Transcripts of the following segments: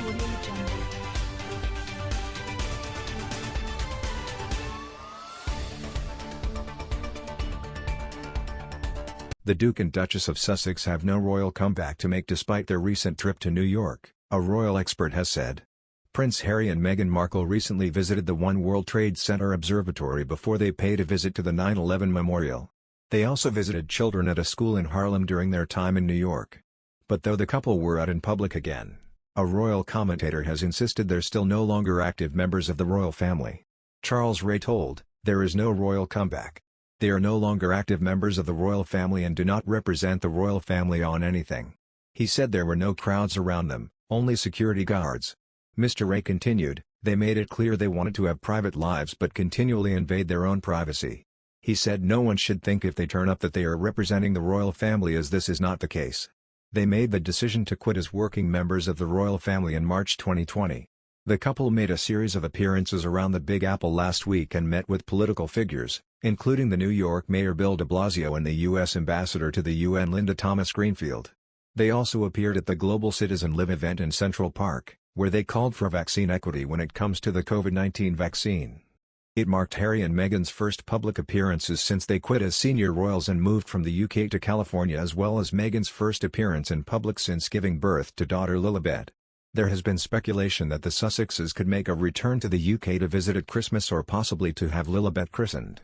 Audio Jungle. The Duke and Duchess of Sussex have no royal comeback to make despite their recent trip to New York, a royal expert has said. Prince Harry and Meghan Markle recently visited the One World Trade Center Observatory before they paid a visit to the 9/11 memorial. They also visited children at a school in Harlem during their time in New York. But though the couple were out in public again, a royal commentator has insisted they're still no longer active members of the royal family. Charles Ray told, "There is no royal comeback. They are no longer active members of the royal family and do not represent the royal family on anything." He said there were no crowds around them, only security guards. Mr. Ray continued, "They made it clear they wanted to have private lives but continually invade their own privacy." He said no one should think if they turn up that they are representing the royal family, as this is not the case. They made the decision to quit as working members of the royal family in March 2020. The couple made a series of appearances around the Big Apple last week and met with political figures, including the New York Mayor Bill de Blasio and the U.S. Ambassador to the UN Linda Thomas-Greenfield. They also appeared at the Global Citizen Live event in Central Park, where they called for vaccine equity when it comes to the COVID-19 vaccine. It marked Harry and Meghan's first public appearances since they quit as senior royals and moved from the UK to California, as well as Meghan's first appearance in public since giving birth to daughter Lilibet. There has been speculation that the Sussexes could make a return to the UK to visit at Christmas or possibly to have Lilibet christened.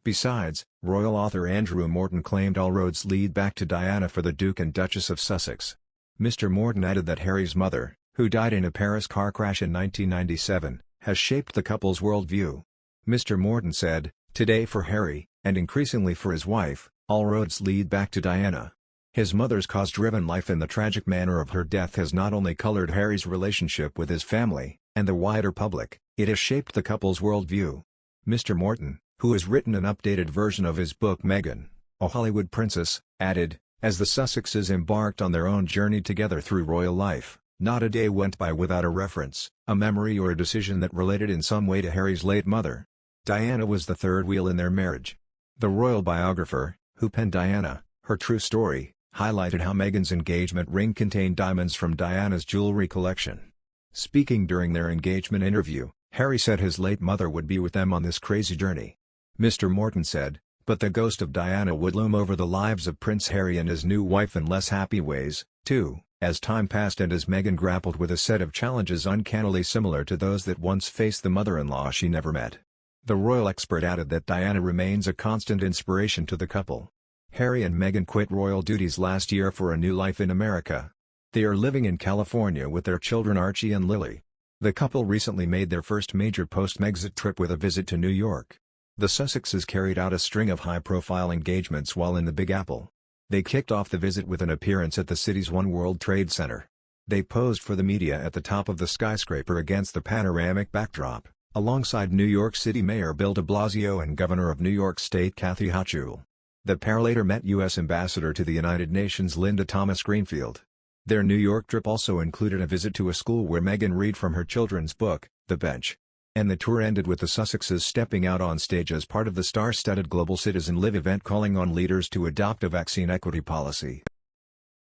Besides, royal author Andrew Morton claimed all roads lead back to Diana for the Duke and Duchess of Sussex. Mr. Morton added that Harry's mother, who died in a Paris car crash in 1997, has shaped the couple's worldview. Mr. Morton said, "Today for Harry, and increasingly for his wife, all roads lead back to Diana. His mother's cause-driven life and the tragic manner of her death has not only colored Harry's relationship with his family, and the wider public, it has shaped the couple's worldview." Mr. Morton, who has written an updated version of his book Meghan, A Hollywood Princess, added, "As the Sussexes embarked on their own journey together through royal life, not a day went by without a reference, a memory or a decision that related in some way to Harry's late mother. Diana was the third wheel in their marriage." The royal biographer, who penned Diana, Her True Story, highlighted how Meghan's engagement ring contained diamonds from Diana's jewelry collection. Speaking during their engagement interview, Harry said his late mother would be with them on this crazy journey. Mr. Morton said, "But the ghost of Diana would loom over the lives of Prince Harry and his new wife in less happy ways, too, as time passed and as Meghan grappled with a set of challenges uncannily similar to those that once faced the mother-in-law she never met." The royal expert added that Diana remains a constant inspiration to the couple. Harry and Meghan quit royal duties last year for a new life in America. They are living in California with their children Archie and Lily. The couple recently made their first major post-Megxit trip with a visit to New York. The Sussexes carried out a string of high-profile engagements while in the Big Apple. They kicked off the visit with an appearance at the city's One World Trade Center. They posed for the media at the top of the skyscraper against the panoramic backdrop, alongside New York City Mayor Bill de Blasio and Governor of New York State Kathy Hochul. The pair later met U.S. Ambassador to the United Nations Linda Thomas-Greenfield. Their New York trip also included a visit to a school where Meghan read from her children's book, The Bench. And the tour ended with the Sussexes stepping out on stage as part of the star-studded Global Citizen Live event calling on leaders to adopt a vaccine equity policy.